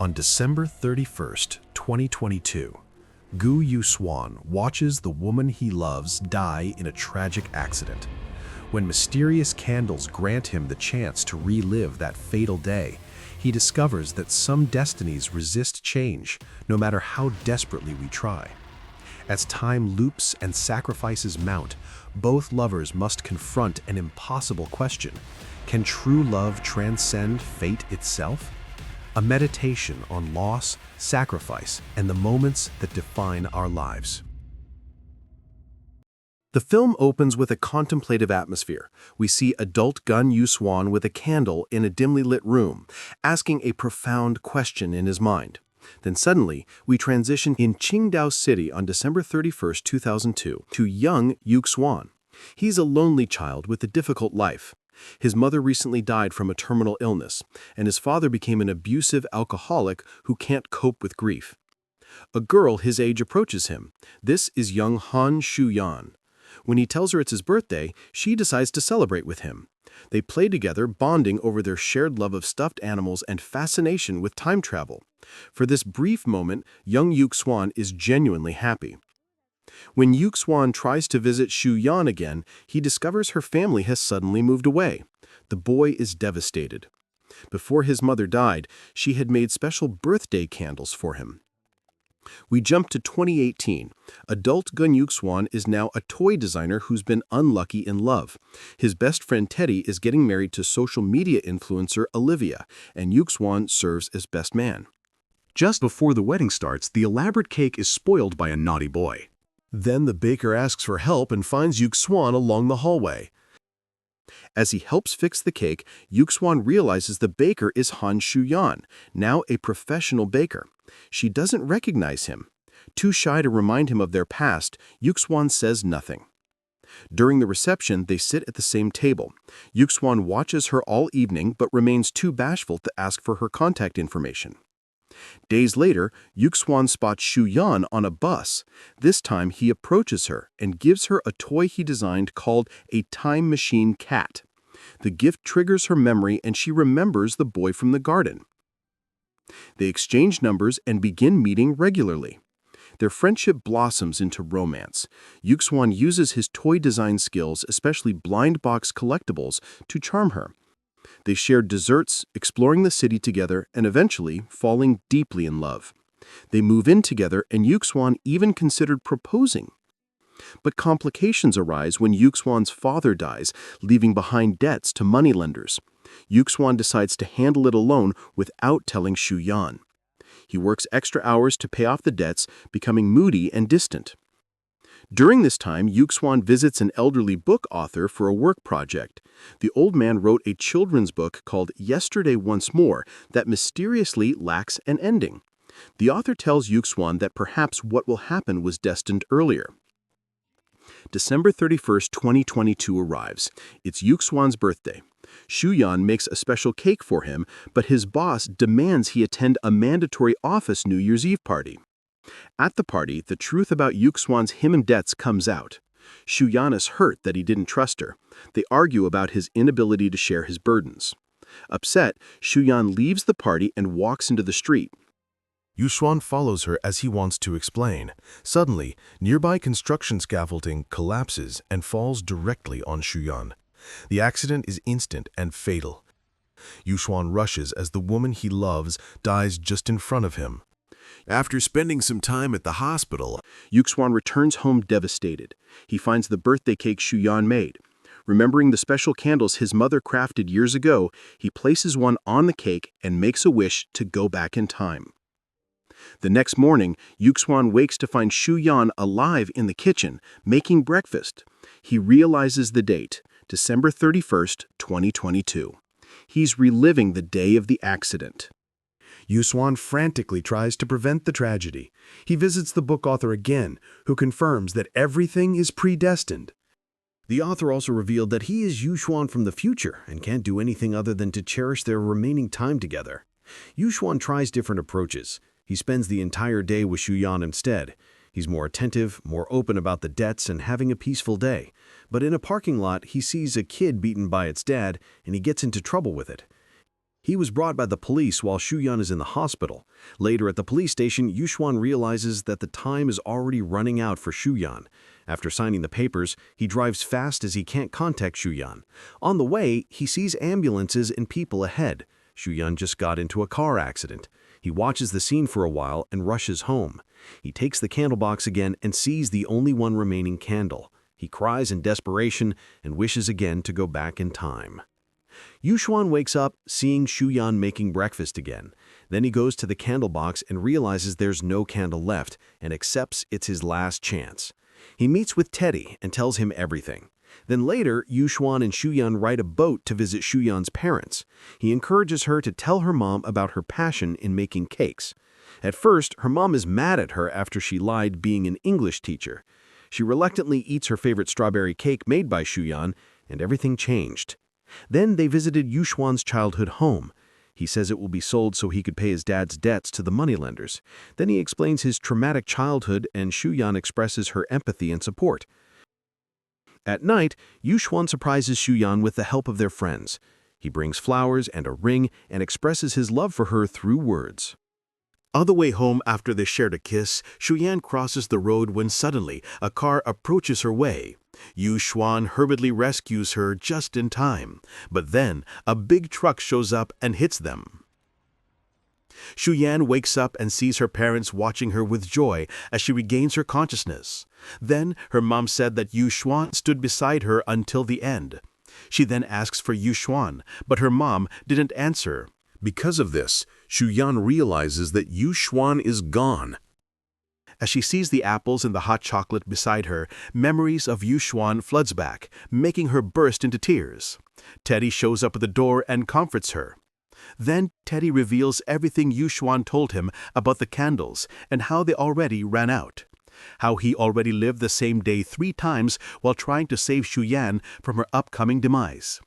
On December 31st, 2022, Gu Yu-swan watches the woman he loves die in a tragic accident. When mysterious candles grant him the chance to relive that fatal day, he discovers that some destinies resist change, no matter how desperately we try. As time loops and sacrifices mount, both lovers must confront an impossible question: can true love transcend fate itself? A meditation on loss, sacrifice, and the moments that define our lives. The film opens with a contemplative atmosphere. We see adult Gun Yu-swan with a candle in a dimly lit room, asking a profound question in his mind. Then suddenly, we transition in Qingdao City on December 31st, 2002, to young Yu-swan. He's a lonely child with a difficult life. His mother recently died from a terminal illness, and his father became an abusive alcoholic who can't cope with grief. A girl his age approaches him. This is young Han Shu-yan. When he tells her it's his birthday, she decides to celebrate with him. They play together, bonding over their shared love of stuffed animals and fascination with time travel. For this brief moment, young Yu-swan is genuinely happy. When Yu-swan tries to visit Shu-yan again, he discovers her family has suddenly moved away. The boy is devastated. Before his mother died, she had made special birthday candles for him. We jump to 2018. Adult Gun Yu-swan is now a toy designer who's been unlucky in love. His best friend Teddy is getting married to social media influencer Olivia, and Yu-swan serves as best man. Just before the wedding starts, the elaborate cake is spoiled by a naughty boy. Then the baker asks for help and finds Yu-swan along the hallway. As he helps fix the cake, Yu-swan realizes the baker is Han Shu-yan, now a professional baker. She doesn't recognize him. Too shy to remind him of their past, Yu-swan says nothing. During the reception, they sit at the same table. Yu-swan watches her all evening but remains too bashful to ask for her contact information. Days later, Yu-swan spots Shu-yan on a bus. This time, he approaches her and gives her a toy he designed called a time machine cat. The gift triggers her memory and she remembers the boy from the garden. They exchange numbers and begin meeting regularly. Their friendship blossoms into romance. Yu-swan uses his toy design skills, especially blind box collectibles, to charm her. They shared desserts, exploring the city together, and eventually falling deeply in love. They move in together, and Yu-swan even considered proposing. But complications arise when Yu-swan's father dies, leaving behind debts to moneylenders. Yu-swan decides to handle it alone without telling Shu-yan. He works extra hours to pay off the debts, becoming moody and distant. During this time, Yu-swan visits an elderly book author for a work project. The old man wrote a children's book called Yesterday Once More that mysteriously lacks an ending. The author tells Yu-swan that perhaps what will happen was destined earlier. December 31st, 2022 arrives. It's Yu-swan's birthday. Shu-yan makes a special cake for him, but his boss demands he attend a mandatory office New Year's Eve party. At the party, the truth about Yu-swan's debts comes out. Shu-yan is hurt that he didn't trust her. They argue about his inability to share his burdens. Upset, Shu-yan leaves the party and walks into the street. Yu-swan follows her as he wants to explain. Suddenly, nearby construction scaffolding collapses and falls directly on Shu-yan. The accident is instant and fatal. Yu-swan rushes as the woman he loves dies just in front of him. After spending some time at the hospital, Yu-swan returns home devastated. He finds the birthday cake Shu-yan made. Remembering the special candles his mother crafted years ago, he places one on the cake and makes a wish to go back in time. The next morning, Yu-swan wakes to find Shu-yan alive in the kitchen, making breakfast. He realizes the date, December 31st, 2022. He's reliving the day of the accident. Yu-swan frantically tries to prevent the tragedy. He visits the book author again, who confirms that everything is predestined. The author also revealed that he is Yu-swan from the future and can't do anything other than to cherish their remaining time together. Yu-swan tries different approaches. He spends the entire day with Shu-yan instead. He's more attentive, more open about the debts, and having a peaceful day. But in a parking lot, he sees a kid beaten by its dad, and he gets into trouble with it. He was brought by the police while Shuyan is in the hospital. Later at the police station, Yuxuan realizes that the time is already running out for Shuyan. After signing the papers, he drives fast as he can't contact Shuyan. On the way, he sees ambulances and people ahead. Shuyan just got into a car accident. He watches the scene for a while and rushes home. He takes the candle box again and sees the only one remaining candle. He cries in desperation and wishes again to go back in time. Yuxuan wakes up, seeing Shuyan making breakfast again. Then he goes to the candle box and realizes there's no candle left and accepts it's his last chance. He meets with Teddy and tells him everything. Then later, Yuxuan and Shuyan ride a boat to visit Shuyan's parents. He encourages her to tell her mom about her passion in making cakes. At first, her mom is mad at her after she lied being an English teacher. She reluctantly eats her favorite strawberry cake made by Shuyan, and everything changed. Then they visited Yuxuan's childhood home. He says it will be sold so he could pay his dad's debts to the moneylenders. Then he explains his traumatic childhood, and Shuyan expresses her empathy and support. At night, Yuxuan surprises Shuyan with the help of their friends. He brings flowers and a ring and expresses his love for her through words. On the way home after they shared a kiss, Shuyan crosses the road when suddenly a car approaches her way. Yuxuan hurriedly rescues her just in time, but then a big truck shows up and hits them. Shuyan wakes up and sees her parents watching her with joy as she regains her consciousness. Then her mom said that Yuxuan stood beside her until the end. She then asks for Yuxuan, but her mom didn't answer. Because of this, Shuyan realizes that Yuxuan is gone. As she sees the apples and the hot chocolate beside her, memories of Yuxuan floods back, making her burst into tears. Teddy shows up at the door and comforts her. Then Teddy reveals everything Yuxuan told him about the candles and how they already ran out. How he already lived the same day 3 times while trying to save Shuyan from her upcoming demise.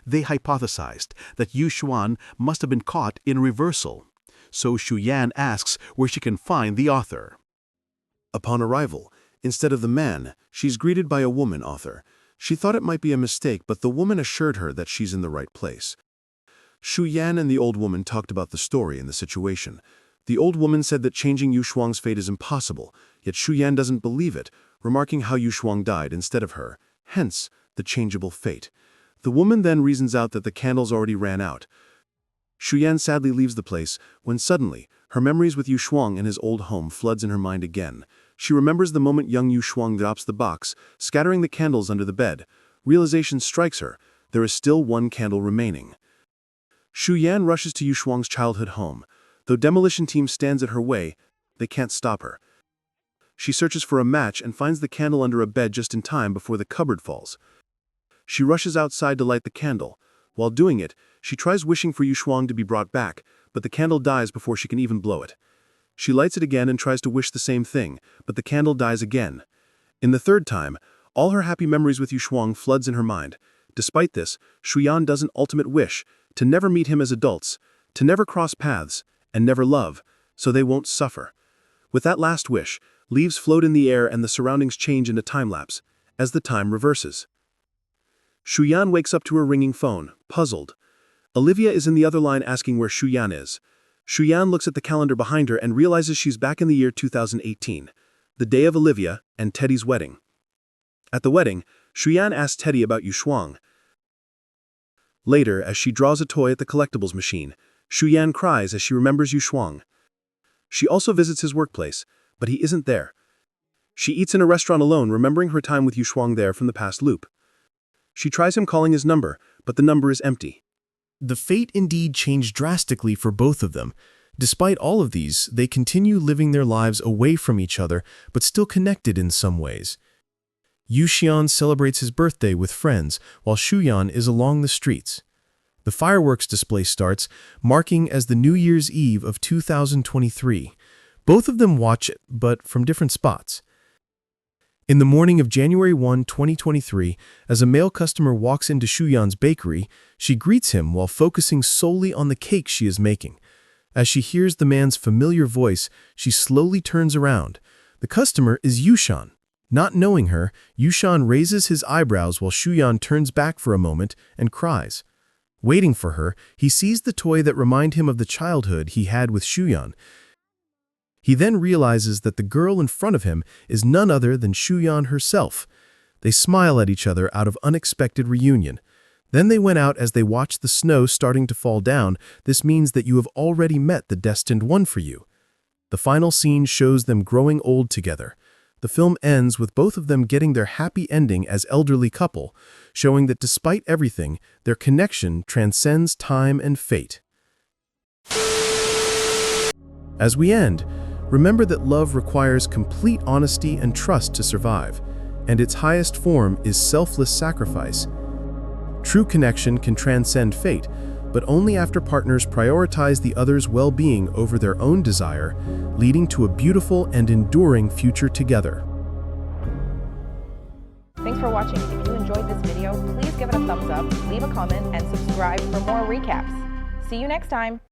They hypothesized that Yuxuan must have been caught in reversal. So Shuyan asks where she can find the author. Upon arrival, instead of the man, she's greeted by a woman author. She thought it might be a mistake, but the woman assured her that she's in the right place. Shuyan and the old woman talked about the story and the situation. The old woman said that changing Yuxuan's fate is impossible, yet Shuyan doesn't believe it, remarking how Yuxuan died instead of her, hence the changeable fate. The woman then reasons out that the candles already ran out. Shuyan sadly leaves the place when suddenly her memories with Yuxuan and his old home floods in her mind again. She remembers the moment young Yuxuan drops the box, scattering the candles under the bed. Realization strikes her. There is still one candle remaining. Shuyan rushes to Yuxuan's childhood home. Though demolition team stands at her way, they can't stop her. She searches for a match and finds the candle under a bed just in time before the cupboard falls. She rushes outside to light the candle. While doing it, she tries wishing for Yuxuan to be brought back, but the candle dies before she can even blow it. She lights it again and tries to wish the same thing, but the candle dies again. In the third time, all her happy memories with Yuxuan floods in her mind. Despite this, Shuyan does an ultimate wish, to never meet him as adults, to never cross paths, and never love, so they won't suffer. With that last wish, leaves float in the air and the surroundings change into time-lapse, as the time reverses. Shuyan wakes up to her ringing phone, puzzled. Olivia is in the other line asking where Shuyan is. Shuyan looks at the calendar behind her and realizes she's back in the year 2018, the day of Olivia and Teddy's wedding. At the wedding, Shuyan asks Teddy about Yuxuan. Later, as she draws a toy at the collectibles machine, Shuyan cries as she remembers Yuxuan. She also visits his workplace, but he isn't there. She eats in a restaurant alone, remembering her time with Yuxuan there from the past loop. She tries him calling his number, but the number is empty. The fate indeed changed drastically for both of them. Despite all of these, they continue living their lives away from each other, but still connected in some ways. Yuxian celebrates his birthday with friends, while Shuyan is along the streets. The fireworks display starts, marking as the New Year's Eve of 2023. Both of them watch it, but from different spots. In the morning of January 1, 2023, as a male customer walks into Shuyan's bakery, she greets him while focusing solely on the cake she is making. As she hears the man's familiar voice, she slowly turns around. The customer is Yuxian. Not knowing her, Yuxian raises his eyebrows while Shuyan turns back for a moment and cries. Waiting for her, he sees the toy that reminds him of the childhood he had with Shuyan. He then realizes that the girl in front of him is none other than Shuyan herself. They smile at each other out of unexpected reunion. Then they went out as they watched the snow starting to fall down. This means that you have already met the destined one for you. The final scene shows them growing old together. The film ends with both of them getting their happy ending as elderly couple, showing that despite everything, their connection transcends time and fate. As we end, remember that love requires complete honesty and trust to survive, and its highest form is selfless sacrifice. True connection can transcend fate, but only after partners prioritize the other's well-being over their own desire, leading to a beautiful and enduring future together. Thanks for watching. If you enjoyed this video, please give it a thumbs up, leave a comment, and subscribe for more recaps. See you next time.